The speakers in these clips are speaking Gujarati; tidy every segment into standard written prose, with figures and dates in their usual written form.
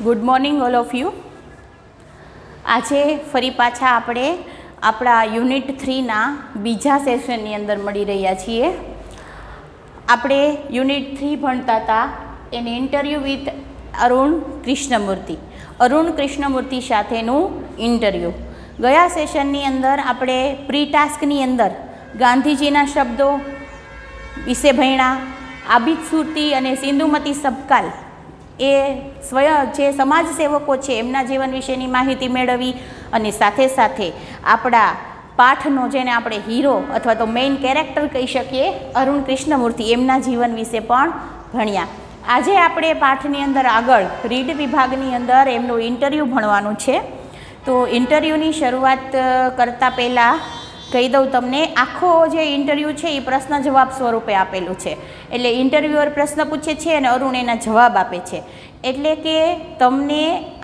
Good morning all of you. આજે ફરી પાછા આપણે આપણા યુનિટ 3ના બીજા સેશનની અંદર મળી રહ્યા છીએ. આપણે યુનિટ 3 ભણતા હતા an interview with Arun Krishnamurthy સાથેનું ઇન્ટરવ્યૂ. ગયા સેશનની અંદર આપણે પ્રી ટાસ્કની અંદર ગાંધીજીના શબ્દો વિશે ભણ્યા. આબિદ સુરતી અને સિંધુમતી સબકાલ એ જે સમાજ સેવકો છે એમના જીવન વિશેની માહિતી મેળવી અને સાથે સાથે આપણા પાઠનો જેને આપણે હીરો અથવા તો મેઇન કેરેક્ટર કહી શકીએ અરુણ કૃષ્ણમૂર્તિ એમના જીવન વિશે પણ ભણ્યા. આજે આપણે પાઠની અંદર આગળ રીડ વિભાગની અંદર એમનું ઇન્ટરવ્યૂ ભણવાનું છે. તો ઇન્ટરવ્યૂની શરૂઆત કરતાં પહેલાં કહી દઉં તમને, આખો જે ઇન્ટરવ્યૂ છે એ પ્રશ્ન જવાબ સ્વરૂપે આપેલું છે. એટલે ઇન્ટરવ્યુઅર પ્રશ્ન પૂછે છે અને અરુણ એના જવાબ આપે છે. એટલે કે તમને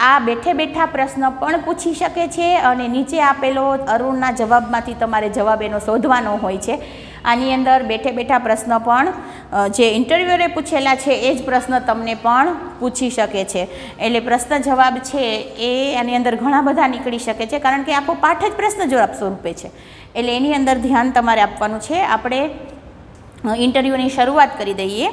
આ બેઠે બેઠા પ્રશ્ન પણ પૂછી શકે છે અને નીચે આપેલો અરુણના જવાબમાંથી તમારે જવાબ એનો શોધવાનો હોય છે. આની અંદર બેઠે બેઠા પ્રશ્ન પણ જે ઇન્ટરવ્યુઅરે પૂછેલા છે એ જ પ્રશ્ન તમને પણ પૂછી શકે છે. એટલે પ્રશ્ન જવાબ છે એ આની અંદર ઘણા બધા નીકળી શકે છે, કારણ કે આખો પાઠ જ પ્રશ્ન જવાબ સ્વરૂપે છે. એટલે એની અંદર ધ્યાન તમારે આપવાનું છે. આપણે ઇન્ટરવ્યૂની શરૂઆત કરી દઈએ.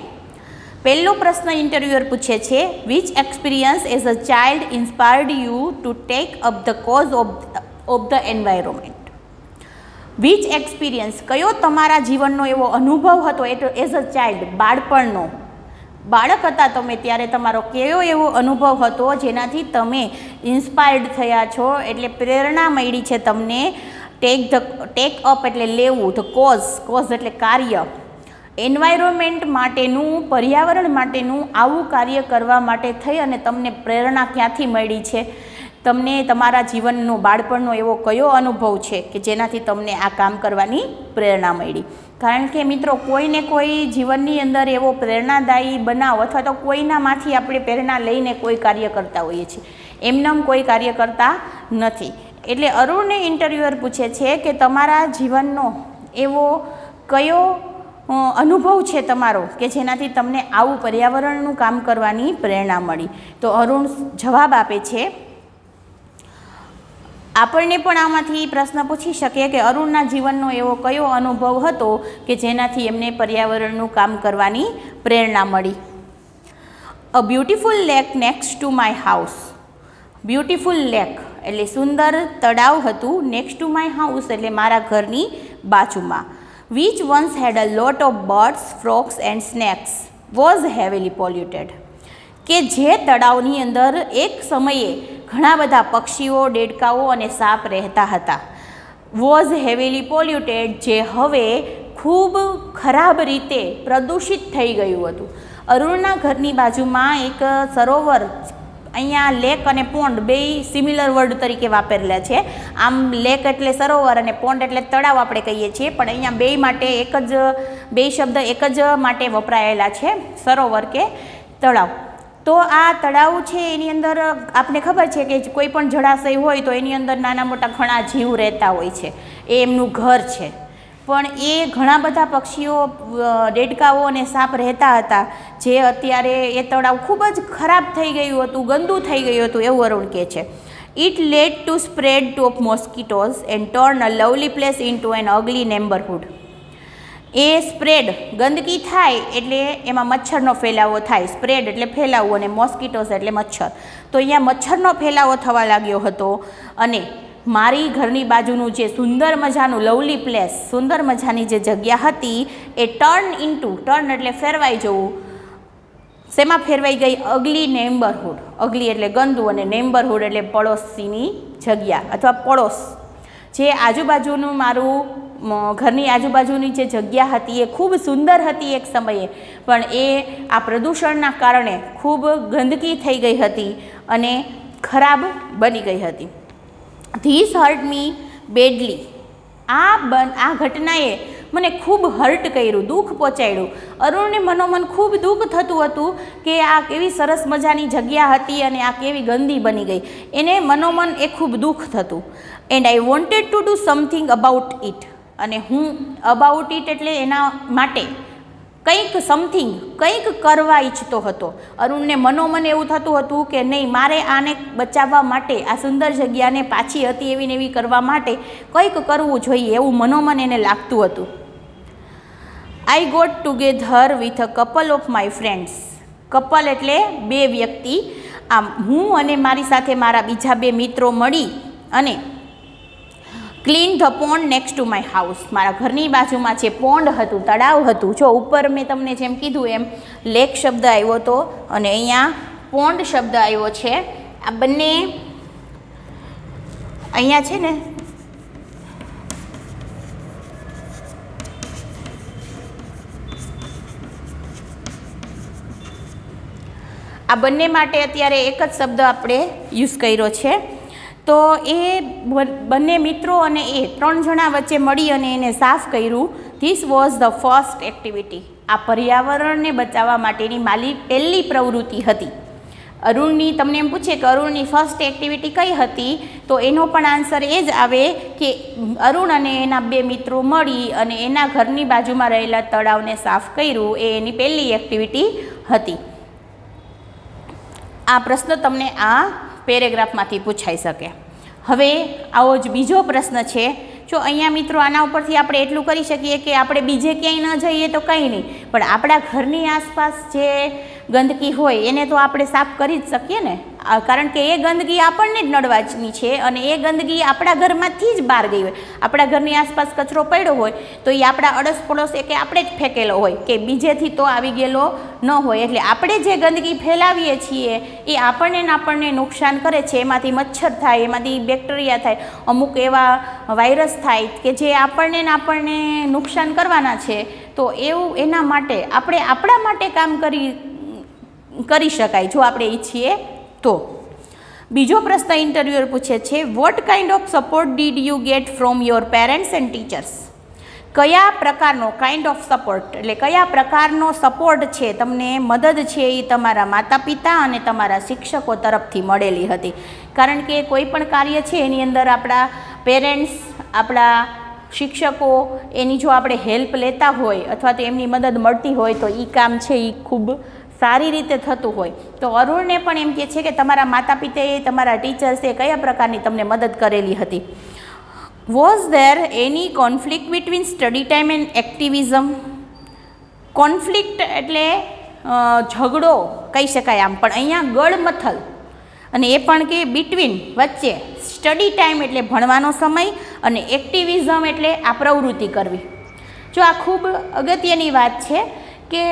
પહેલો પ્રશ્ન ઇન્ટરવ્યુઅર પૂછે છે, which experience as a child inspired you to take up the cause of the environment. Which experience, કયો તમારા જીવનનો એવો અનુભવ હતો એઝ અ ચાઇલ્ડ, બાળપણનો, બાળક હતા તમે ત્યારે તમારો કયો એવો અનુભવ હતો જેનાથી તમે ઇન્સ્પાયર્ડ થયા છો, એટલે પ્રેરણા મળી છે તમને. ટેક અપ એટલે લેવું, ધ કોઝ એટલે કાર્ય, એન્વાયરમેન્ટ માટેનું, પર્યાવરણ માટેનું આવું કાર્ય કરવા માટે થઈ અને તમને પ્રેરણા ક્યાંથી મળી છે? તમને તમારા જીવનનો બાળપણનો એવો કયો અનુભવ છે કે જેનાથી તમને આ કામ કરવાની પ્રેરણા મળી? કારણ કે મિત્રો, કોઈને કોઈ જીવનની અંદર એવો પ્રેરણાદાયી બનાવ અથવા તો કોઈનામાંથી આપણે પ્રેરણા લઈને કોઈ કાર્ય કરતા હોઈએ છીએ. એમનેમ કોઈ કાર્ય કરતા નથી. એટલે અરુણને ઇન્ટરવ્યુઅર પૂછે છે કે તમારા જીવનનો એવો કયો અનુભવ છે તમારો કે જેનાથી તમને આવું પર્યાવરણનું કામ કરવાની પ્રેરણા મળી? તો અરુણ જવાબ આપે છે. આપણને પણ આમાંથી પ્રશ્ન પૂછી શકીએ કે અરુણના જીવનનો એવો કયો અનુભવ હતો કે જેનાથી એમને પર્યાવરણનું કામ કરવાની પ્રેરણા મળી. A beautiful lake next to my house. Beautiful lake એટલે સુંદર તળાવ હતું, નેક્સ્ટ ટુ માય હાઉસ એટલે મારા ઘરની બાજુમાં. Which once had a lot of birds, frogs and snakes was heavily polluted. કે જે તળાવની અંદર એક સમયે ઘણા બધા પક્ષીઓ, દેડકાઓ અને સાપ રહેતા હતા. વોઝ હેવીલી પોલ્યુટેડ, જે હવે ખૂબ ખરાબ રીતે પ્રદૂષિત થઈ ગયું હતું. અરુણના ઘરની બાજુમાં એક સરોવર, અહીંયા લેક અને પોન્ડ બે સિમિલર વર્ડ તરીકે વાપરેલા છે. આમ લેક એટલે સરોવર અને પોન્ડ એટલે તળાવ આપણે કહીએ છીએ, પણ અહીંયા બે માટે બે શબ્દ એક જ માટે વપરાયેલા છે, સરોવર કે તળાવ. તો આ તળાવ છે એની અંદર આપણે ખબર છે કે કોઈ પણ જળાશય હોય તો એની અંદર નાના મોટા ઘણા જીવ રહેતા હોય છે, એ એમનું ઘર છે. પણ એ ઘણા બધા પક્ષીઓ, દેડકાઓ અને સાપ રહેતા હતા, જે અત્યારે એ તળાવ ખૂબ જ ખરાબ થઈ ગયું હતું, ગંદુ થઈ ગયું હતું, એવું અરુણ કહે છે. It led to spread to of mosquitoes and turn a lovely place into an ugly neighbourhood. એ સ્પ્રેડ, ગંદકી થાય એટલે એમાં મચ્છરનો ફેલાવો થાય. સ્પ્રેડ એટલે ફેલાવવું અને મોસ્કીટોઝ એટલે મચ્છર. તો અહીંયા મચ્છરનો ફેલાવો થવા લાગ્યો હતો અને મારી ઘરની બાજુનું જે સુંદર મજાનું લવલી પ્લેસ, સુંદર મજાની જે જગ્યા હતી એ ટર્ન એટલે ફેરવાઈ જવું. શેમાં ફેરવાઈ ગઈ? અગલી નેબરહુડ. અગલી એટલે ગંદુ અને નેબરહુડ એટલે પડોશીની જગ્યા અથવા પડોશ. જે આજુબાજુનું મારું ઘરની આજુબાજુની જે જગ્યા હતી એ ખૂબ સુંદર હતી એક સમયે, પણ એ આ પ્રદૂષણના કારણે ખૂબ ગંદકી થઈ ગઈ હતી અને ખરાબ બની ગઈ હતી. This hurt me badly. આ ઘટનાએ મને ખૂબ હર્ટ કર્યું, દુઃખ પહોંચાડ્યું. અરુણને મનોમન ખૂબ દુઃખ થતું હતું કે આ કેવી સરસ મજાની જગ્યા હતી અને આ કેવી ગંદી બની ગઈ. એને મનોમન એ ખૂબ દુઃખ થતું. And I wanted to do something about it. અને હું અબાઉટ ઇટ એટલે એના માટે કંઈક સમથિંગ કંઈક કરવા ઈચ્છતો હતો. અરુણને મનોમન એવું થતું હતું કે નહીં, મારે આને બચાવવા માટે, આ સુંદર જગ્યાને પાછી હતી એવી ને એવી કરવા માટે કંઈક કરવું જોઈએ એવું મનોમન એને લાગતું હતું. I got together with a couple of my friends. Couple એટલે બે વ્યક્તિ. આમ હું અને મારી સાથે મારા બીજા બે મિત્રો મળી અને clean the pond next to my house. મારા ઘરની બાજુમાં જે પોન્ડ હતું, તળાવ હતું, જો ઉપર મેં તમને જેમ કીધું એમ લેક શબ્દ આવ્યો હતો અને અહીંયા પોન્ડ શબ્દ આવ્યો છે. આ બંને અહીંયા છે ને આ બંને માટે અત્યારે એક જ શબ્દ આપણે યુઝ કર્યો છે. તો એ બંને મિત્રો અને એ 3 જણા વચ્ચે મળી અને એને સાફ કર્યું. This was the first activity. આ પર્યાવરણને બચાવવા માટેની મારી પહેલી પ્રવૃત્તિ હતી. અરુણની, તમને એમ પૂછે કે અરુણની ફર્સ્ટ એક્ટિવિટી કઈ હતી, તો એનો પણ આન્સર એ જ આવે કે અરુણ અને એના બે મિત્રો મળી અને એના ઘરની બાજુમાં રહેલા તળાવને સાફ કર્યું. એ એની પહેલી એક્ટિવિટી હતી. આ પ્રશ્ન તમને આ પેરેગ્રાફમાંથી પૂછાઈ શકે. હવે આવો જ બીજો પ્રશ્ન છે. જો અહીંયા મિત્રો આના ઉપરથી આપણે એટલું કરી શકીએ કે આપણે બીજે ક્યાંય ન જઈએ તો કંઈ નહીં, પણ આપણા ઘરની આસપાસ જે ગંદકી હોય એને તો આપણે સાફ કરી જ શકીએ ને, કારણ કે એ ગંદકી આપણને જ નડવાની છે અને એ ગંદકી આપણા ઘરમાંથી જ બહાર ગઈ હોય. આપણા ઘરની આસપાસ કચરો પડ્યો હોય તો એ આપણા અડસ પડોશ કે આપણે જ ફેંકેલો હોય કે બીજેથી તો આવી ગયેલો ન હોય. એટલે આપણે જે ગંદકી ફેલાવીએ છીએ એ આપણને નુકસાન કરે છે. એમાંથી મચ્છર થાય, એમાંથી બેક્ટેરિયા થાય, અમુક એવા વાયરસ થાય કે જે આપણને નુકસાન કરવાના છે. તો એવું એના માટે આપણે આપણા માટે કામ કરી શકાય જો આપણે ઈચ્છીએ તો. બીજો પ્રશ્ન ઇન્ટરવ્યુઅર પૂછે છે, what kind of support did you get from your parents and teachers. કયા પ્રકારનો, કાઇન્ડ ઓફ સપોર્ટ એટલે કયા પ્રકારનો સપોર્ટ છે, તમને મદદ છે એ તમારા માતા પિતા અને તમારા શિક્ષકો તરફથી મળેલી હતી. કારણ કે કોઈ પણ કાર્ય છે એની અંદર આપણા પેરેન્ટ્સ, આપણા શિક્ષકો એની જો આપણે હેલ્પ લેતા હોય અથવા તો એમની મદદ મળતી હોય તો એ કામ છે એ ખૂબ સારી રીતે થતું હોય. તો અરુણને પણ એમ કહે છે કે તમારા માતા પિતાએ, તમારા ટીચર્સે કયા પ્રકારની તમને મદદ કરેલી હતી. Was there any conflict between study time and activism. Conflict એટલે ઝઘડો કહી શકાય આમ, પણ અહીંયા ગળમથલ અને એ પણ કે બિટવીન વચ્ચે, સ્ટડી ટાઈમ એટલે ભણવાનો સમય અને એક્ટિવિઝમ એટલે આ પ્રવૃત્તિ કરવી. જો આ ખૂબ અગત્યની વાત છે કે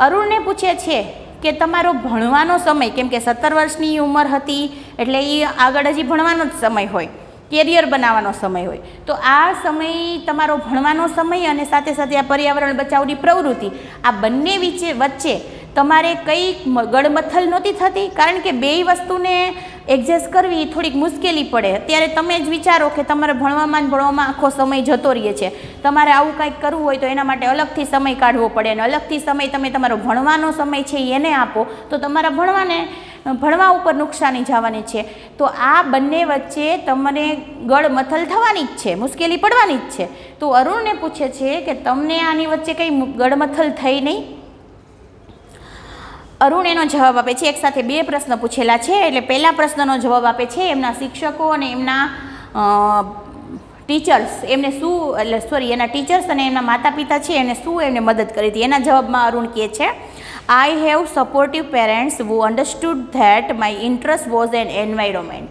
અરુણને પૂછે છે કે તમારો ભણવાનો સમય, કેમ કે 17 વર્ષની ઉંમર હતી એટલે એ આગળ હજી ભણવાનો જ સમય હોય, કેરિયર બનાવવાનો સમય હોય. તો આ સમય તમારો ભણવાનો સમય અને સાથે સાથે આ પર્યાવરણ બચાવની પ્રવૃત્તિ, આ બંને વચ્ચે તમારે કઈ ગળમથલ નહોતી થતી. કારણ કે બેય વસ્તુને એડજસ્ટ કરવી થોડીક મુશ્કેલી પડે. અત્યારે તમે જ વિચારો કે તમારે ભણવામાં આખો સમય જતો રહે છે. તમારે આવું કંઈક કરવું હોય તો એના માટે અલગથી સમય કાઢવો પડે અને અલગથી સમય તમે તમારો ભણવાનો સમય છે એને આપો તો તમારા ભણવા ઉપર નુકસાની જવાની છે. તો આ બંને વચ્ચે તમને ગળમથલ થવાની જ છે, મુશ્કેલી પડવાની જ છે. તો અરુણને પૂછે છે કે તમને આની વચ્ચે કંઈ ગળમથલ થઈ નહીં. અરુણ એનો જવાબ આપે છે. એક સાથે બે પ્રશ્ન પૂછેલા છે એટલે પહેલા પ્રશ્નનો જવાબ આપે છે એમના શિક્ષકો અને એમના ટીચર્સ, એમને શું એના ટીચર્સ અને એમના માતા પિતા છે એને શું એમને મદદ કરી હતી. એના જવાબમાં અરુણ કહે છે, I have supportive parents who understood that my interest was an environment.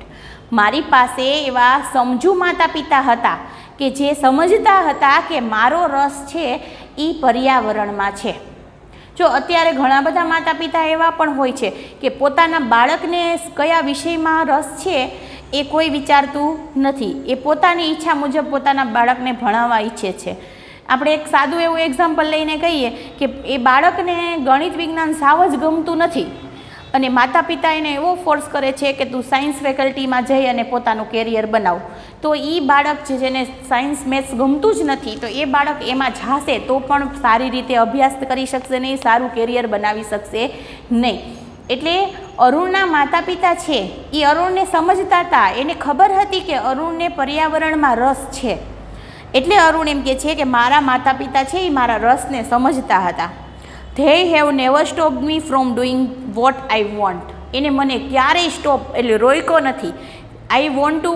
મારી પાસે એવા સમજુ માતા પિતા હતા કે જે સમજતા હતા કે મારો રસ છે એ પર્યાવરણમાં છે. જો અત્યારે ઘણા બધા માતા પિતા એવા પણ હોય છે કે પોતાના બાળકને કયા વિષયમાં રસ છે એ કોઈ વિચારતું નથી. એ પોતાની ઈચ્છા મુજબ પોતાના બાળકને ભણાવવા ઈચ્છે છે. આપણે એક સાદું એવું એક્ઝામ્પલ લઈને કહીએ કે એ બાળકને ગણિત વિજ્ઞાન સાવ જ ગમતું નથી અને માતા પિતા એને એવો ફોર્સ કરે છે કે તું સાયન્સ ફેકલ્ટીમાં જઈ અને પોતાનું કેરિયર બનાવ. તો એ બાળક છે જેને સાયન્સ મેથ્સ ગમતું જ નથી તો એ બાળક એમાં જાશે તો પણ સારી રીતે અભ્યાસ કરી શકશે નહીં, સારું કેરિયર બનાવી શકશે નહીં. એટલે અરુણના માતા પિતા છે એ અરુણને સમજતા હતા, એને ખબર હતી કે અરુણને પર્યાવરણમાં રસ છે. એટલે અરુણ એમ કહે છે કે મારા માતા પિતા છે એ મારા રસને સમજતા હતા. They have never stop me from doing what I want. એને મને ક્યારેય સ્ટોપ એટલે રોક્યો નથી. I want to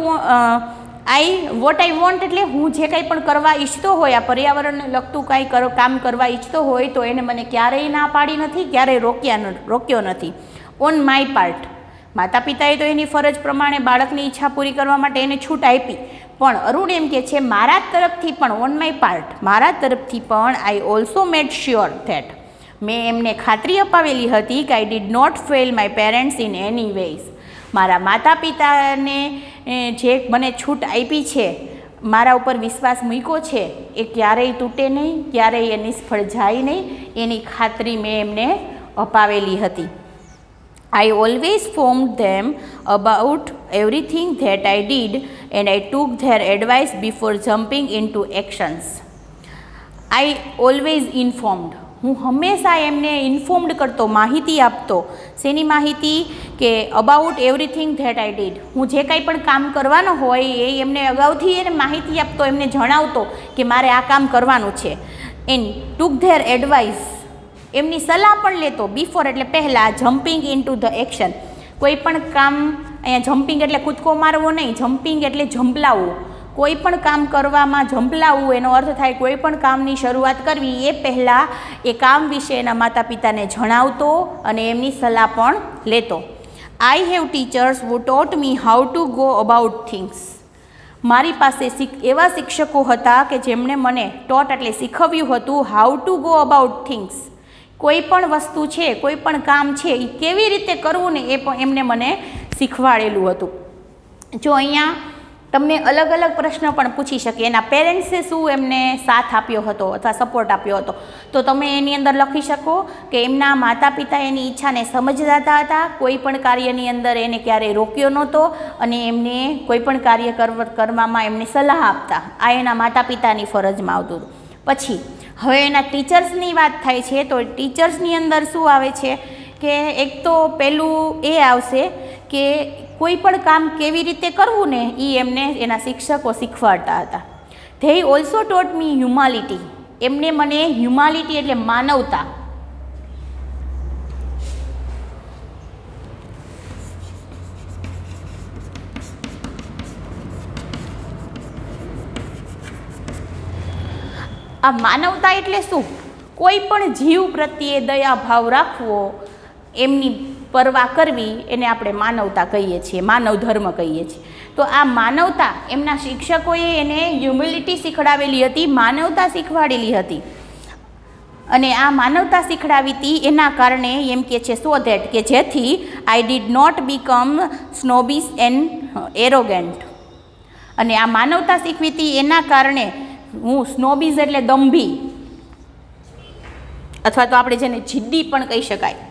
what I want એટલે હું જે કંઈ પણ કરવા ઈચ્છતો હોય, આ પર્યાવરણને લગતું કાંઈ કામ કરવા ઈચ્છતો હોય તો એને મને ક્યારેય ના પાડી નથી, ક્યારેય રોક્યો નથી. ઓન માય પાર્ટ, માતા પિતાએ તો એની ફરજ પ્રમાણે બાળકની ઈચ્છા પૂરી કરવા માટે એને છૂટ આપી, પણ અરુણ એમ કે છે મારા તરફથી પણ, ઓન માય પાર્ટ મારા તરફથી પણ, I also made sure that મેં એમને ખાતરી અપાવેલી હતી કે I did not fail my parents in any ways. મારા માતા પિતાને જે મને છૂટ આપી છે, મારા ઉપર વિશ્વાસ મૂક્યો છે, એ ક્યારેય તૂટે નહીં, ક્યારેય એ નિષ્ફળ જાય નહીં, એની ખાતરી મેં એમને અપાવેલી હતી. I always informed them about everything that I did and I took their advice before jumping into actions. I always informed. હું હંમેશા એમને ઇન્ફોર્મ્ડ કરતો, માહિતી આપતો. શેની માહિતી? કે about everything that I did. હું જે કાંઈ પણ કામ કરવાનો હોય એ એમને અગાઉથી એને માહિતી આપતો, એમને જણાવતો કે મારે આ કામ કરવાનું છે. એન્ડ ટુક ધેર એડવાઇસ, એમની સલાહ પણ લેતો. બિફોર એટલે પહેલાં, jumping in to the action. કોઈ પણ કામ, અહીંયા જમ્પિંગ એટલે કૂદકો મારવો નહીં, જમ્પિંગ એટલે ઝંપલાવવું. કોઈ પણ કામ કરવામાં ઝંપલાવવું એનો અર્થ થાય કોઈ પણ કામની શરૂઆત કરવી એ પહેલાં એ કામ વિશે એના માતા પિતાને જણાવતો અને એમની સલાહ પણ લેતો. I have teachers who taught me how to go about things. મારી પાસે એવા શિક્ષકો હતા કે જેમણે મને ટોટ એટલે શીખવ્યું હતું how to go about things. કોઈ પણ વસ્તુ છે, કોઈ પણ કામ છે એ કેવી રીતે કરવું ને એ પણ એમને મને શીખવાડેલું હતું. જો અહીંયા તમને અલગ અલગ પ્રશ્ન પણ પૂછી શકે, એના પેરેન્ટ્સે શું એમને સાથ આપ્યો હતો અથવા સપોર્ટ આપ્યો હતો, તો તમે એની અંદર લખી શકો કે એમના માતા પિતા એની ઈચ્છાને સમજતા હતા, કોઈ પણ કાર્યની અંદર એને ક્યારેય રોક્યો નહોતો અને એમને કોઈ પણ કાર્ય કરવામાં એમને સલાહ આપતા. આ એના માતા પિતાની ફરજમાં આવતું હતું. પછી હવે એના ટીચર્સની વાત થાય છે, તો ટીચર્સની અંદર શું આવે છે કે એક તો પહેલું એ આવશે કે કોઈ પણ કામ કેવી રીતે કરવું ને એ એમને એના શિક્ષકો શીખવાડતા હતા. ધે ઓલ્સો ટોટ મી હ્યુમાલિટી. એમને મને હ્યુમાલિટી એટલે માનવતા, આ માનવતા એટલે શું? કોઈ પણ જીવ પ્રત્યે દયાભાવ રાખવો, એમની પરવા કરવી, એને આપણે માનવતા કહીએ છીએ, માનવ ધર્મ કહીએ છીએ. તો આ માનવતા એમના શિક્ષકોએ એને હ્યુમિલિટી શીખડાવેલી હતી, માનવતા શીખવાડેલી હતી. અને આ માનવતા શીખડાવી હતી એના કારણે એમ કે છે સો ધેટ કે જેથી I did not become snobbish and arrogant. અને આ માનવતા શીખવી હતી એના કારણે હું સ્નોબીઝ એટલે દંભી, અથવા તો આપણે જેને જિદ્દી પણ કહી શકાય,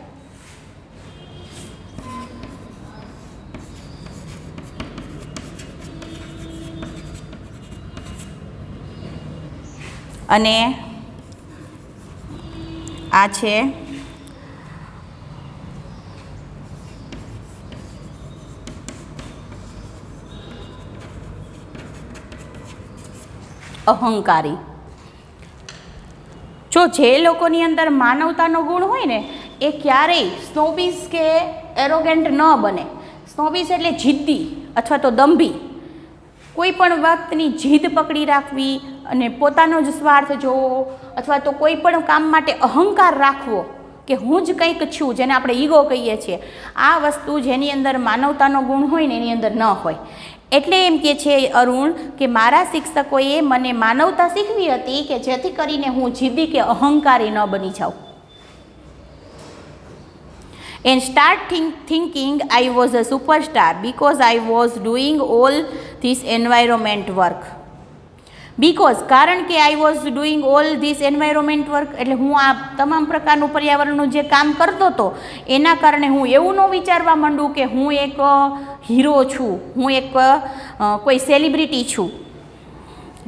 અને આ છે અહંકારી. જો જે લોકોની અંદર માનવતાનો ગુણ હોય ને એ ક્યારેય સ્નોબીસ કે એરોગેન્ટ ન બને. સ્નોબીસ એટલે જિદ્દી અથવા તો દંભી, કોઈ પણ વાતની જીદ પકડી રાખવી અને પોતાનો જ સ્વાર્થ જોવો, અથવા તો કોઈ પણ કામ માટે અહંકાર રાખવો કે હું જ કંઈક છું, જેને આપણે ઈગો કહીએ છીએ. આ વસ્તુ જેની અંદર માનવતાનો ગુણ હોય ને એની અંદર ન હોય. એટલે એમ કે છે અરુણ કે મારા શિક્ષકોએ મને માનવતા શીખવી હતી કે જેથી કરીને હું જીદી કે અહંકારી ન બની જાઉં. And start thinking I was a superstar because I was doing all this environment work. Because કારણ કે I was doing all this environment work એટલે હું આ તમામ પ્રકારનું પર્યાવરણનું જે કામ કરતો હતો એના કારણે હું એવું ન વિચારવા માંડું કે હું એક હીરો છું, હું એક કોઈ સેલિબ્રિટી છું,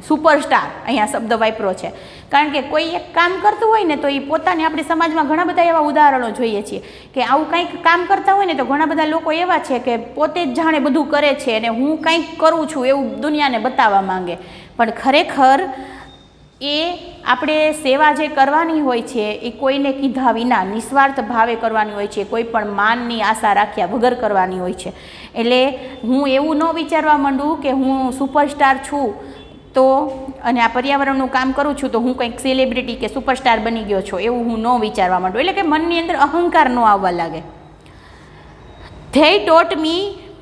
સુપરસ્ટાર અહીંયા શબ્દ વાપરો છે. કારણ કે કોઈ એક કામ કરતું હોય ને તો એ પોતાને આપણે સમાજમાં ઘણા બધા એવા ઉદાહરણો જોઈએ છીએ કે આવું કંઈક કામ કરતા હોય ને તો ઘણા બધા લોકો એવા છે કે પોતે જ જાણે બધું કરે છે અને હું કંઈક કરું છું એવું દુનિયાને બતાવવા માંગે. પણ ખરેખર એ આપણે સેવા જે કરવાની હોય છે એ કોઈને કીધા વિના નિસ્વાર્થ ભાવે કરવાની હોય છે, કોઈ પણ માનની આશા રાખ્યા વગર કરવાની હોય છે. એટલે હું એવું ન વિચારવા માંડું કે હું સુપરસ્ટાર છું તો અને આ પર્યાવરણનું કામ કરું છું તો હું કંઈક સેલિબ્રિટી કે સુપરસ્ટાર બની ગયો છું, એવું હું ન વિચારવા માંડું. એટલે કે મનની અંદર અહંકાર ન આવવા લાગે. They taught me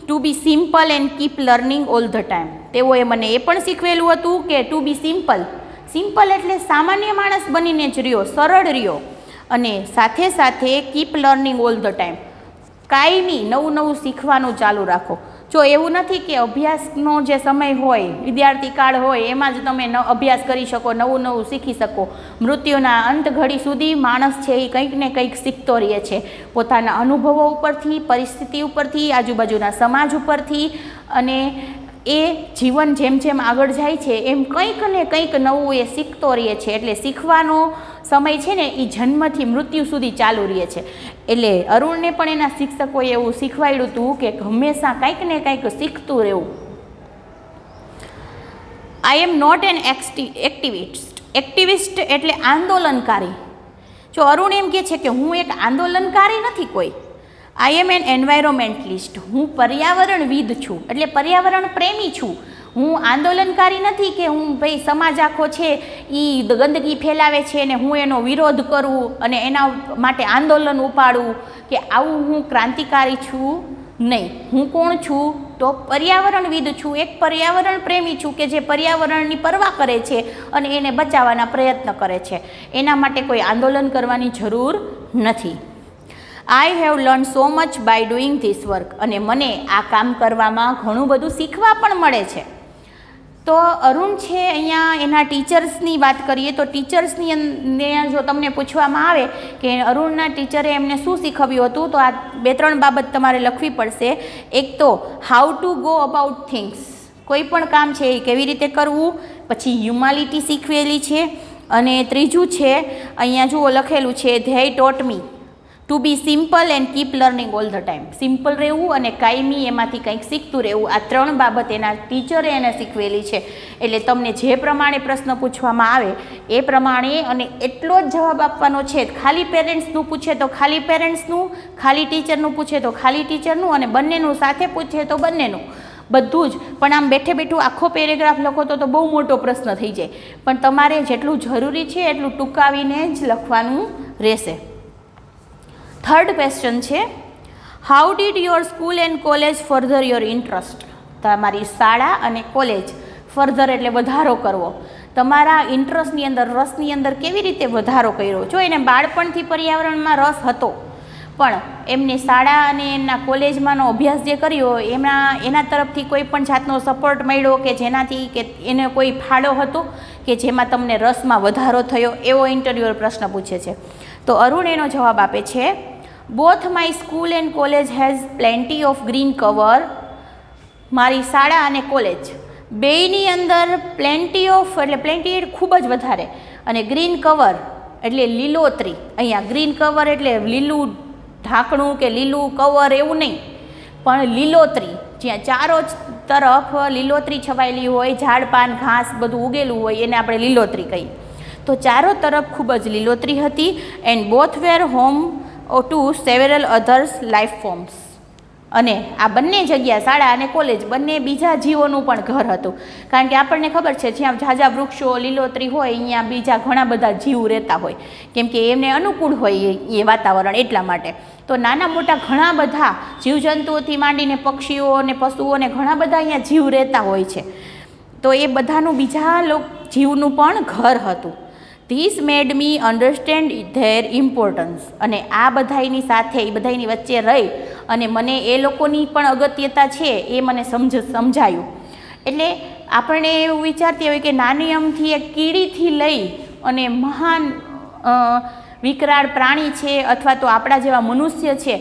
to be simple and keep learning all the time. તેઓએ મને એ પણ શીખવેલું હતું કે ટુ બી સિમ્પલ. સિમ્પલ એટલે સામાન્ય માણસ બનીને જ રહ્યો, સરળ રહ્યો, અને સાથે સાથે keep learning all the time, કાયમી નવું નવું શીખવાનું ચાલુ રાખો. જો એવું નથી કે અભ્યાસનો જે સમય હોય, વિદ્યાર્થી કાળ હોય, એમાં જ તમે અભ્યાસ કરી શકો, નવું નવું શીખી શકો. મૃત્યુના અંત ઘડી સુધી માણસ છે એ કંઈક ને કંઈક શીખતો રહે છે, પોતાના અનુભવો ઉપરથી, પરિસ્થિતિ ઉપરથી, આજુબાજુના સમાજ ઉપરથી. અને એ જીવન જેમ જેમ આગળ જાય છે એમ કંઈક ને કંઈક નવું એ શીખતો રહે છે. એટલે શીખવાનો સમય છે ને એ જન્મથી મૃત્યુ સુધી ચાલુ રહે છે. એટલે અરુણને પણ એના શિક્ષકોએ એવું શીખવાડ્યું હતું કે હંમેશા કંઈક ને કંઈક શીખતું રહેવું. I am not an activist. Activist એટલે આંદોલનકારી. જો અરુણ એમ કહે છે કે હું એક આંદોલનકારી નથી કોઈ. આઈ એમ એન એન્વાયરોમેન્ટલિસ્ટ. હું પર્યાવરણવિદ છું, એટલે પર્યાવરણ પ્રેમી છું. હું આંદોલનકારી નથી કે હું ભાઈ સમાજ આખો છે એ ગંદકી ફેલાવે છે ને હું એનો વિરોધ કરું અને એના માટે આંદોલન ઉપાડું, કે આવું હું ક્રાંતિકારી છું નહીં. હું કોણ છું તો પર્યાવરણવિદ છું, એક પર્યાવરણ પ્રેમી છું કે જે પર્યાવરણની પરવા કરે છે અને એને બચાવવાના પ્રયત્ન કરે છે. એના માટે કોઈ આંદોલન કરવાની જરૂર નથી. I have learn so much bye doing this work. અને મને આ કામ કરવામાં ઘણું બધું શીખવા પણ મળે છે. તો અરુણ છે અહીંયા એના ટીચર્સની વાત કરીએ તો ટીચર્સની અંદર જો તમને પૂછવામાં આવે કે અરુણના ટીચરે એમને શું શીખવ્યું હતું, તો આ 2-3 બાબત તમારે લખવી પડશે. એક તો how to go about things, કોઈ પણ કામ છે એ કેવી રીતે કરવું. પછી હ્યુમાલિટી શીખવેલી છે. અને ત્રીજું છે અહીંયા જુઓ લખેલું છે they taught me to be simple and keep learning all the time. Simple રહેવું અને કાયમી એમાંથી કંઈક શીખતું રહેવું, આ 3 બાબત એના ટીચરે એને શીખવેલી છે. એટલે તમને જે પ્રમાણે પ્રશ્ન પૂછવામાં આવે એ પ્રમાણે અને એટલો જ જવાબ આપવાનો છે. ખાલી પેરેન્ટ્સનું પૂછે તો ખાલી પેરેન્ટ્સનું, ખાલી ટીચરનું પૂછે તો ખાલી ટીચરનું, અને બંનેનું સાથે પૂછે તો બંનેનું, બધું જ. પણ આમ બેઠે બેઠું આખો પેરેગ્રાફ લખો તો બહુ મોટો પ્રશ્ન થઈ જાય. પણ તમારે જેટલું જરૂરી છે એટલું ટૂંકાવીને જ લખવાનું રહેશે. 3rd ક્વેશ્ચન છે how did your school and college further your interest. તમારી શાળા અને કોલેજ, ફર્ધર એટલે વધારો કરવો, તમારા ઇન્ટરેસ્ટની અંદર, રસની અંદર કેવી રીતે વધારો કર્યો. જો એને બાળપણથી પર્યાવરણમાં રસ હતો પણ એમની શાળા અને એમના કોલેજમાંનો અભ્યાસ જે કર્યો એના તરફથી કોઈ પણ જાતનો સપોર્ટ મળ્યો કે જેનાથી કે એને કોઈ ફાળો હતો કે જેમાં તમને રસમાં વધારો થયો, એવો ઇન્ટરવ્યુ પ્રશ્ન પૂછે છે. તો અરુણ એનો જવાબ આપે છે both my school and college has plenty of green cover. મારી શાળા અને કોલેજ બેયની અંદર પ્લેન્ટી ઓફ એટલે પ્લેન્ટી ખૂબ જ વધારે, અને ગ્રીન કવર એટલે લીલોતરી. અહીંયા ગ્રીન કવર એટલે લીલું ઢાંકણું કે લીલું કવર એવું નહીં, પણ લીલોતરી, જ્યાં ચારો તરફ લીલોતરી છવાયેલી હોય, ઝાડ પાન ઘાસ બધું ઉગેલું હોય એને આપણે લીલોતરી કહીએ. તો ચારો તરફ ખૂબ જ લીલોતરી હતી. And both were home to several others life forms. અને આ બંને જગ્યા, શાળા અને કોલેજ, બંને બીજા જીવોનું પણ ઘર હતું. કારણ કે આપણને ખબર છે જ્યાં ઝાઝા વૃક્ષો લીલોતરી હોય અહીંયા બીજા ઘણા બધા જીવ રહેતા હોય, કેમ કે એમને અનુકૂળ હોય એ વાતાવરણ, એટલા માટે. તો નાના મોટા ઘણા બધા જીવજંતુઓથી માંડીને પક્ષીઓ અને પશુઓને ઘણા બધા અહીંયા જીવ રહેતા હોય છે. તો એ બધાનું બીજા જીવનું પણ ઘર હતું. This made me understand there importance. અને આ બધાની સાથે, એ બધાની વચ્ચે રહી અને મને એ લોકોની પણ અગત્યતા છે એ મને સમજાયું. એટલે આપણને એવું વિચારતી હોય કે નાની અમથી એક કીડીથી લઈ અને મહાન વિકરાળ પ્રાણી છે અથવા તો આપણા જેવા મનુષ્ય છે,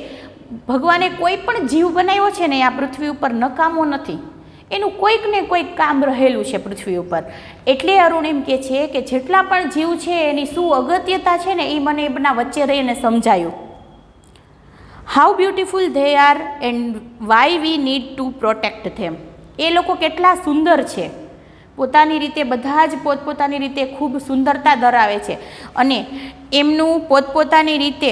ભગવાને કોઈ પણ જીવ બનાવ્યો છે ને આ પૃથ્વી ઉપર નકામો નથી. એનું કોઈક ને કોઈક કામ રહેલું છે પૃથ્વી ઉપર. એટલે અરુણ એમ કહે છે કે જેટલા પણ જીવ છે એની શું અગત્યતા છે ને એ મને એમના વચ્ચે રહીને સમજાયું. How beautiful they are and why we need to protect them. એ લોકો કેટલા સુંદર છે પોતાની રીતે બધા જ પોતપોતાની રીતે ખૂબ સુંદરતા ધરાવે છે અને એમનું પોતપોતાની રીતે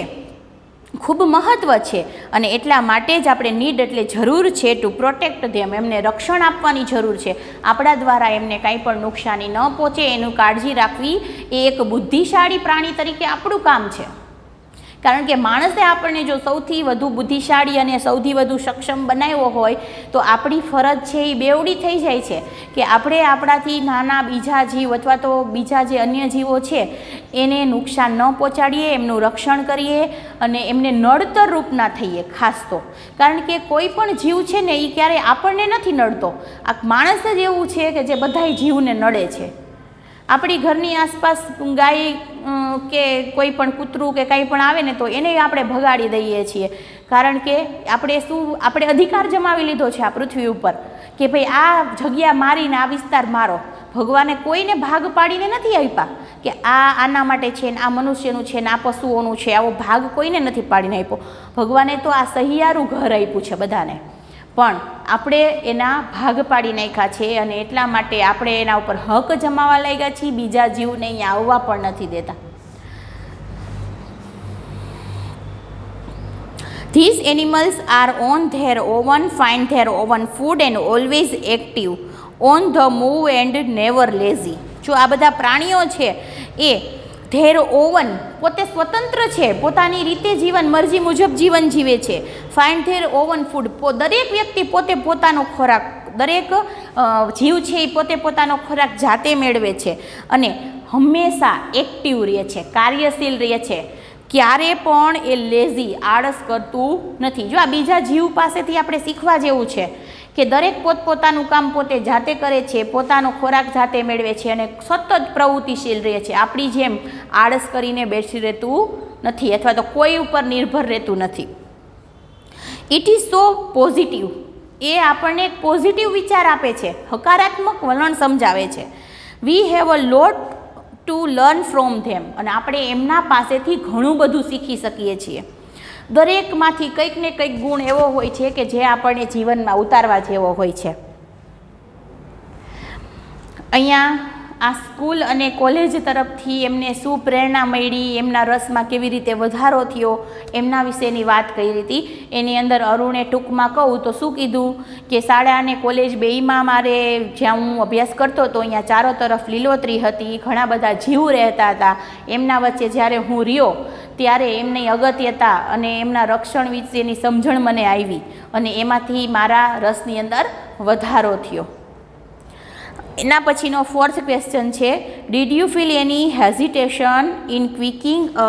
ખૂબ મહત્ત્વ છે અને એટલા માટે જ આપણે નીડ એટલે જરૂર છે ટુ પ્રોટેક્ટ ધેમ, એમને રક્ષણ આપવાની જરૂર છે. આપણા દ્વારા એમને કાંઈ પણ નુકસાની ન પહોંચે એનું કાળજી રાખવી એ એક બુદ્ધિશાળી પ્રાણી તરીકે આપણું કામ છે. કારણ કે માણસે આપણને જો સૌથી વધુ બુદ્ધિશાળી અને સૌથી વધુ સક્ષમ બનાવ્યો હોય તો આપણી ફરજ છે એ બેવડી થઈ જાય છે કે આપણે આપણાથી નાના બીજા જીવ અથવા તો બીજા જે અન્ય જીવો છે એને નુકસાન ન પહોંચાડીએ, એમનું રક્ષણ કરીએ અને એમને નડતર રૂપ ના થઈએ. ખાસ તો કારણ કે કોઈ પણ જીવ છે ને એ ક્યારેય આપણને નથી નડતો. આ માણસ જ એવું છે કે જે બધાય જીવને નડે છે. આપણી ઘરની આસપાસ ગાય કે કોઈ પણ કૂતરું કે કંઈ પણ આવે ને તો એને આપણે ભગાડી દઈએ છીએ. કારણ કે આપણે અધિકાર જમાવી લીધો છે આ પૃથ્વી ઉપર કે ભાઈ આ જગ્યા મારીને આ વિસ્તાર મારો. ભગવાને કોઈને ભાગ પાડીને નથી આપ્યા કે આ આના માટે છે ને આ મનુષ્યનું છે ને આ પશુઓનું છે, આવો ભાગ કોઈને નથી પાડીને આપ્યો. ભગવાને તો આ સહિયારું ઘર આપ્યું છે બધાને, પણ આપણે એના ભાગ પાડી નાખ્યા છે અને એટલા માટે આપણે એના ઉપર હક જમાવા લાગ્યા છીએ. બીજા જીવને અહીંયા આવવા પણ નથી દેતા. These animals are on their own, find their own food and always active, on the move and never lazy. જો આ બધા પ્રાણીઓ છે એ ધેર ઓવન પોતે સ્વતંત્ર છે, પોતાની રીતે જીવન મરજી મુજબ જીવન જીવે છે. ફાઇન્ડ ધેર ઓવન ફૂડ, દરેક વ્યક્તિ પોતે પોતાનો ખોરાક, દરેક જીવ છે એ પોતે પોતાનો ખોરાક જાતે મેળવે છે અને હંમેશા એક્ટિવ રહે છે, કાર્યશીલ રહે છે. ક્યારે પણ એ લેઝી આળસ કરતું નથી. જો આ બીજા જીવ પાસેથી આપણે શીખવા જેવું છે કે દરેક પોતપોતાનું કામ પોતે જાતે કરે છે, પોતાનો ખોરાક જાતે મેળવે છે અને સતત પ્રવૃત્તિશીલ રહે છે. આપણી જેમ આળસ કરીને બેસી રહેતું નથી અથવા તો કોઈ ઉપર નિર્ભર રહેતું નથી. ઇટ ઇઝ સો પોઝિટિવ, એ આપણને એક પોઝિટિવ વિચાર આપે છે, હકારાત્મક વલણ સમજાવે છે. We have a lot to learn from them, અને આપણે એમના પાસેથી ઘણું બધું શીખી શકીએ છીએ. દરેકમાંથી કંઈક ને કંઈક ગુણ એવો હોય છે કે જે આપણને જીવનમાં ઉતારવા જેવો હોય છે. અહીંયા આ સ્કૂલ અને કોલેજ તરફથી એમને શું પ્રેરણા મળી, એમના રસમાં કેવી રીતે વધારો થયો, એમના વિશેની વાત કરી હતી. એની અંદર અરુણે ટૂંકમાં કહું તો શું કીધું કે શાળા અને કોલેજ બેયમાં મારે જ્યાં હું અભ્યાસ કરતો હતો અહીંયા ચારો તરફ લીલોતરી હતી, ઘણા બધા જીવ રહેતા હતા. એમના વચ્ચે જ્યારે હું રહ્યો ત્યારે એમની અગત્યતા અને એમના રક્ષણ વિશેની સમજણ મને આવી અને એમાંથી મારા રસની અંદર વધારો થયો. એના પછીનો ફોર્થ ક્વેશ્ચન છે, did you feel any hesitation in quitting a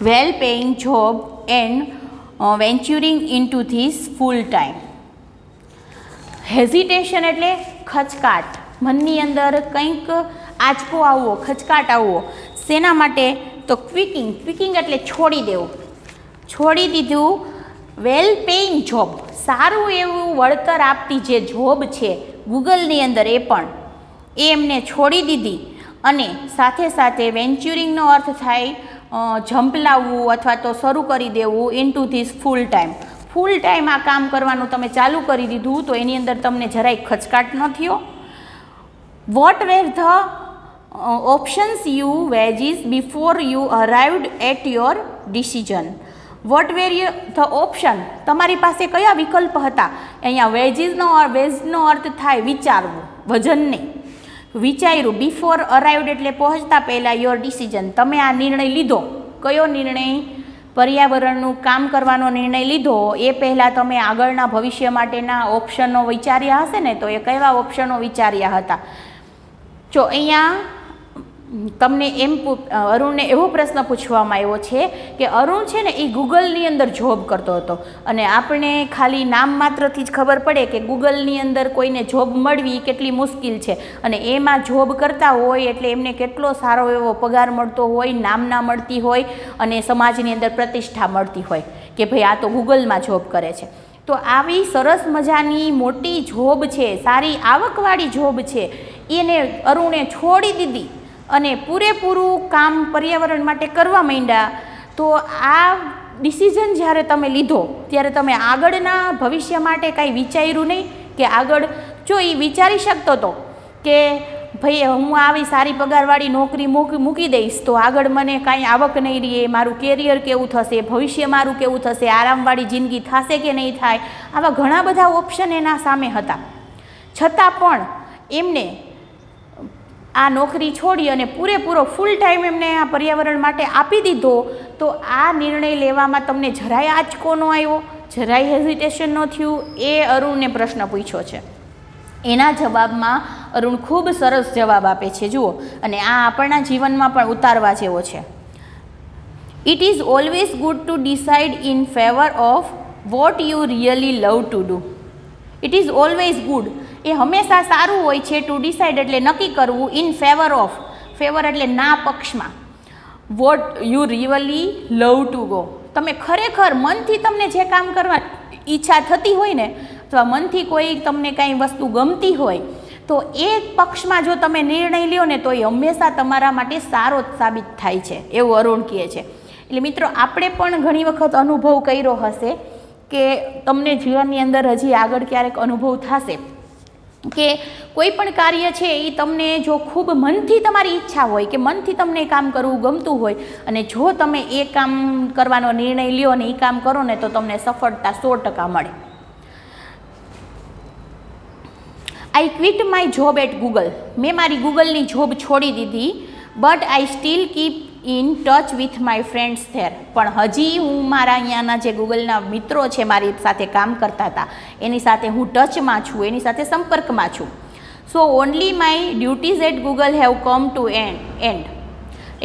well paying job and venturing into this full time? Hesitation એટલે ખચકાટ, મનની અંદર કંઈક આંચકો આવવો, ખચકાટ આવવો. શેના માટે? તો ક્વિકિંગ એટલે છોડી દેવું, છોડી દીધું. વેલ પેઇંગ જોબ, સારું એવું વળતર આપતી જે જોબ છે ગૂગલની અંદર એ પણ એમને છોડી દીધી અને સાથે સાથે વેન્ચ્યુરિંગનો અર્થ થાય ઝંપલાવવું અથવા તો શરૂ કરી દેવું in two this full time. Full time આ કામ કરવાનું તમે ચાલુ કરી દીધું તો એની અંદર તમને જરાય ખચકાટ ન થયો. What were the options you weighed before you arrived at your decision? What were the option, તમારી પાસે કયા વિકલ્પ હતા? અહીંયા વેજનો અર્થ થાય વિચારવું, વજન નહીં, વિચાર્યું. બિફોર અરાઇવ્ડ એટલે પહોંચતા પહેલાં યોર ડિસિઝન, તમે આ નિર્ણય લીધો. કયો નિર્ણય? પર્યાવરણનું કામ કરવાનો નિર્ણય લીધો. એ પહેલાં તમે આગળના ભવિષ્ય માટેના ઓપ્શનો વિચાર્યા હશે ને, તો એ કેવા ઓપ્શનો વિચાર્યા હતા? જો અહીંયા તમને એમ અરુણને એવો પ્રશ્ન પૂછવામાં આવ્યો છે કે અરુણ છે ને એ ગૂગલની અંદર જોબ કરતો હતો અને આપણે ખાલી નામ માત્રથી જ ખબર પડે કે ગૂગલની અંદર કોઈને જોબ મળવી કેટલી મુશ્કેલ છે અને એમાં જોબ કરતા હોય એટલે એમને કેટલો સારો એવો પગાર મળતો હોય, નામના મળતી હોય અને સમાજની અંદર પ્રતિષ્ઠા મળતી હોય કે ભાઈ આ તો ગૂગલમાં જોબ કરે છે. તો આવી સરસ મજાની મોટી જોબ છે, સારી આવકવાળી જોબ છે, એને અરુણે છોડી દીધી અને પૂરેપૂરું કામ પર્યાવરણ માટે કરવા માંડ્યા. તો આ ડિસિઝન જ્યારે તમે લીધો ત્યારે તમે આગળના ભવિષ્ય માટે કાંઈ વિચાર્યું નહીં, કે આગળ જો એ વિચારી શકતો હતો કે ભાઈ હું આવી સારી પગારવાળી નોકરી મૂકી દઈશ તો આગળ મને કાંઈ આવક નહીં રહે, મારું કેરિયર કેવું થશે, ભવિષ્ય મારું કેવું થશે, આરામવાળી જિંદગી થશે કે નહીં થાય, આવા ઘણા બધા ઓપ્શન એના સામે હતા. છતાં પણ એમને આ નોકરી છોડી અને પૂરેપૂરો ફૂલ ટાઈમ એમને આ પર્યાવરણ માટે આપી દીધો. તો આ નિર્ણય લેવામાં તમને જરાય આંચકો ન આવ્યો, જરાય હેઝિટેશન ન થયું? એ અરુણને પ્રશ્ન પૂછ્યો છે. એના જવાબમાં અરુણ ખૂબ સરસ જવાબ આપે છે, જુઓ, અને આ આપણા જીવનમાં પણ ઉતારવા જેવો છે. It is always good to decide in favour of what you really love to do. It is always good, એ હંમેશા સારું હોય છે. ટુ ડિસાઇડ એટલે નક્કી કરવું, ઇન ફેવર ઓફ, ફેવર એટલે ના પક્ષમાં, vote you really love to go, તમે ખરેખર મનથી તમને જે કામ કરવા ઈચ્છા થતી હોય ને, અથવા મનથી કોઈ તમને કાંઈ વસ્તુ ગમતી હોય તો એ પક્ષમાં જો તમે નિર્ણય લ્યો ને તો એ હંમેશા તમારા માટે સારો જ સાબિત થાય છે, એવું અરુણ કહે છે. એટલે મિત્રો, આપણે પણ ઘણી વખત અનુભવ કર્યો હશે કે તમને જીવનની અંદર હજી આગળ ક્યારેક અનુભવ થશે કે કોઈ પણ કાર્ય છે એ તમને જો ખૂબ મનથી તમારી ઈચ્છા હોય કે મનથી તમને એ કામ કરવું ગમતું હોય અને જો તમે એ કામ કરવાનો નિર્ણય લ્યો અને એ કામ કરો ને તો તમને સફળતા 100% મળે. I quit my job at Google. મેં મારી ગૂગલની જોબ છોડી દીધી. But I still keep in touch with my friends there. પણ હજી હું મારા અહીંયાના જે ગૂગલના મિત્રો છે મારી સાથે કામ કરતા હતા એની સાથે હું ટચમાં છું, એની સાથે સંપર્કમાં છું. So only my duties at Google have come to end.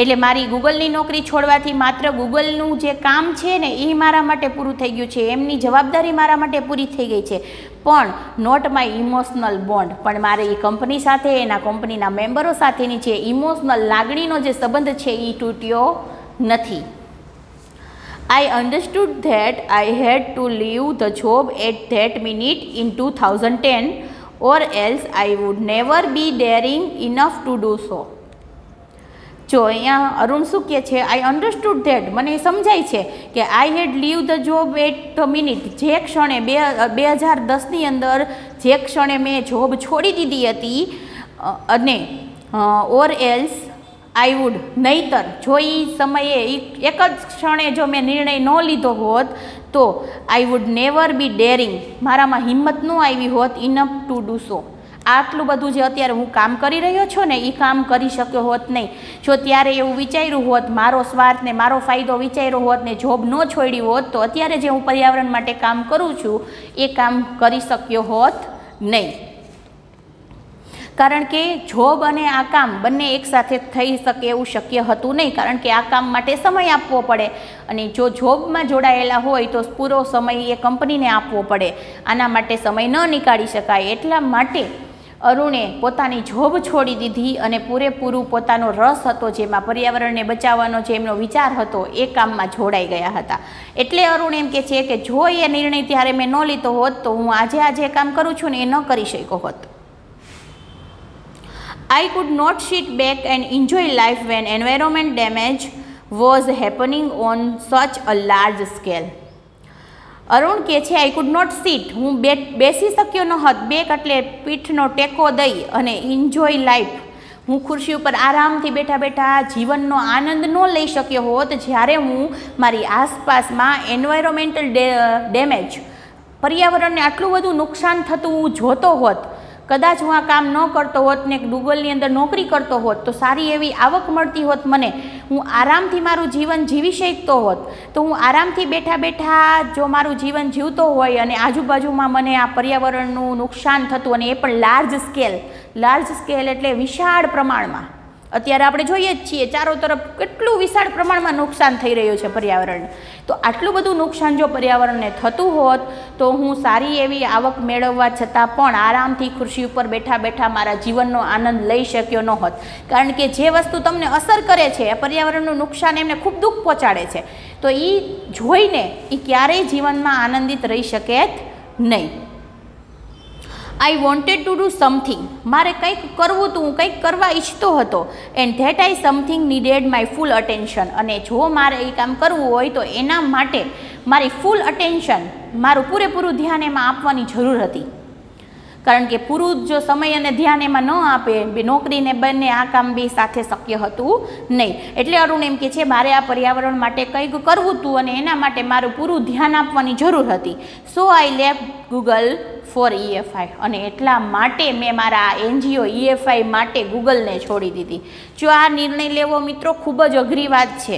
એટલે મારી ગૂગલની નોકરી છોડવાથી માત્ર ગૂગલનું જે કામ છે ને એ મારા માટે પૂરું થઈ ગયું છે, એમની જવાબદારી મારા માટે પૂરી થઈ ગઈ છે, પણ નોટ માય ઇમોશનલ બોન્ડ. પણ મારે એ કંપની સાથે, એના કંપનીના મેમ્બરો સાથેની જે ઇમોશનલ લાગણીનો જે સંબંધ છે એ તૂટ્યો નથી. I understood that I had to leave the job at that minute in 2010 or else I would never be daring enough to do so. જો અહીંયા અરુણ શું કહે છે, આઈ અન્ડરસ્ટુડ ધેટ, મને સમજાય છે કે I had leave the job at the minute, જે ક્ષણે 2010ની અંદર જે ક્ષણે મેં જોબ છોડી દીધી હતી અને ઓર એલ્સ આઈ વુડ, નહીતર જો એ સમયે એક જ ક્ષણે જો મેં નિર્ણય ન લીધો હોત તો આઈ વુડ નેવર બી ડેરિંગ, મારામાં હિંમત ન આવી હોત ઇનફ ટુ ડુ સો. આટલું બધું જે અત્યારે હું કામ કરી રહ્યો છું ને એ કામ કરી શક્યો હોત નહીં. જો ત્યારે એવું વિચાર્યું હોત, મારો સ્વાર્થ ને મારો ફાયદો વિચાર્યો હોત ને જોબ ન છોડી હોત તો અત્યારે જે હું પર્યાવરણ માટે કામ કરું છું એ કામ કરી શક્યો હોત નહીં. કારણ કે જોબ અને આ કામ બંને એકસાથે થઈ શકે એવું શક્ય હતું નહીં, કારણ કે આ કામ માટે સમય આપવો પડે અને જો જોબમાં જોડાયેલા હોય તો પૂરો સમય એ કંપનીને આપવો પડે. આના માટે સમય ન નીકાળી શકાય. એટલા માટે અરુણે પોતાની જોબ છોડી દીધી અને પૂરેપૂરું પોતાનો રસ હતો જેમાં પર્યાવરણને બચાવવાનો જે એમનો વિચાર હતો એ કામમાં જોડાઈ ગયા હતા. એટલે અરુણ એમ કહે છે કે જો એ નિર્ણય ત્યારે મેં ન લીધો હોત તો હું આજે કામ કરું છું ને એ ન કરી શક્યો હોત. I could not sit back and enjoy life when environment damage was happening on such a large scale. Arun કહે છે આઈ કુડ નોટ સીટ, હું બેસી શક્યો ન હોત, બેક એટલે પીઠનો ટેકો દઈ અને એન્જોય લાઈફ, હું ખુરશી ઉપર આરામથી બેઠા બેઠા જીવનનો આનંદ ન લઈ શક્યો હોત જ્યારે હું મારી આસપાસમાં એન્વાયરોમેન્ટલ ડેમેજ, પર્યાવરણને આટલું બધું નુકસાન થતું હું જોતો હોત. કદાચ હું આ કામ ન કરતો હોત ને ગૂગલની અંદર નોકરી કરતો હોત તો સારી એવી આવક મળતી હોત મને, હું આરામથી મારું જીવન જીવી શકતો હોત. તો હું આરામથી બેઠા બેઠા જો મારું જીવન જીવતો હોય અને આજુબાજુમાં મને આ પર્યાવરણનું નુકસાન થતું અને એ પણ લાર્જ સ્કેલ એટલે વિશાળ પ્રમાણમાં. અત્યારે આપણે જોઈએ જ છીએ ચારો તરફ કેટલું વિશાળ પ્રમાણમાં નુકસાન થઈ રહ્યું છે પર્યાવરણ. તો આટલું બધું નુકસાન જો પર્યાવરણને થતું હોત તો હું સારી એવી આવક મેળવવા છતાં પણ આરામથી ખુરશી ઉપર બેઠા બેઠા મારા જીવનનો આનંદ લઈ શક્યો ન હોત. કારણ કે જે વસ્તુ તમને અસર કરે છે, પર્યાવરણનું નુકસાન એમને ખૂબ દુઃખ પહોંચાડે છે, તો એ જોઈને એ ક્યારેય જીવનમાં આનંદિત રહી શકે જ નહીં. I wanted to do something, મારે કંઈક કરવું હતું, હું કંઈક કરવા ઈચ્છતો હતો. And that I something needed my full attention, અને જો મારે એ કામ કરવું હોય તો એના માટે મારી ફૂલ અટેન્શન, મારું પૂરેપૂરું ધ્યાન એમાં આપવાની જરૂર હતી. કારણ કે પૂરું જો સમય અને ધ્યાન એમાં ન આપે, નોકરીને બંને આ કામ બી સાથે શક્ય હતું નહીં. એટલે અરુણ એમ કે છે મારે આ પર્યાવરણ માટે કંઈક કરવું હતું અને એના માટે મારું પૂરું ધ્યાન આપવાની જરૂર હતી. So I left Google for EFI, અને એટલા માટે મેં મારા NGO EFI માટે ગૂગલને છોડી દીધી. જો આ નિર્ણય લેવો મિત્રો ખૂબ જ અઘરી વાત છે.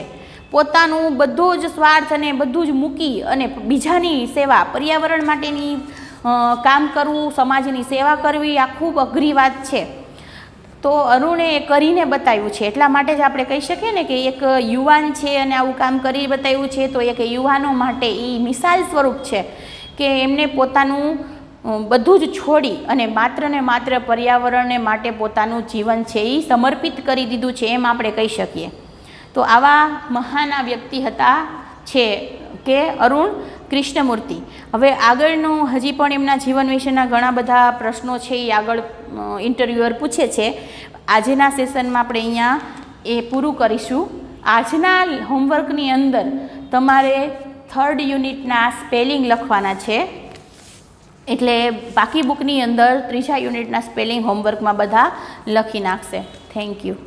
પોતાનું બધું જ સ્વાર્થ અને બધું જ મૂકી અને બીજાની સેવા, પર્યાવરણ માટેની કામ કરવું, સમાજની સેવા કરવી, આ ખૂબ અઘરી વાત છે. તો અરુણે એ કરીને બતાવ્યું છે. એટલા માટે જ આપણે કહી શકીએ ને કે એક યુવાન છે અને આવું કામ કરી બતાવ્યું છે, તો એક યુવાનો માટે એ મિસાલ સ્વરૂપ છે કે એમને પોતાનું બધું જ છોડી અને માત્ર ને માત્ર પર્યાવરણને માટે પોતાનું જીવન છે એ સમર્પિત કરી દીધું છે, એમ આપણે કહી શકીએ. તો આવા મહાન આ વ્યક્તિ હતા છે કે અરુણ કૃષ્ણમૂર્તિ. હવે આગળનું હજી પણ એમના જીવન વિશેના ઘણા બધા પ્રશ્નો છે એ આગળ ઇન્ટરવ્યુઅર પૂછે છે. આજના સેશનમાં આપણે અહીંયા એ પૂરું કરીશું. આજના હોમવર્કની અંદર તમારે 3rd યુનિટના સ્પેલિંગ લખવાના છે, એટલે બાકી બુકની અંદર 3જા યુનિટના સ્પેલિંગ હોમવર્કમાં બધા લખી નાખશે. Thank you.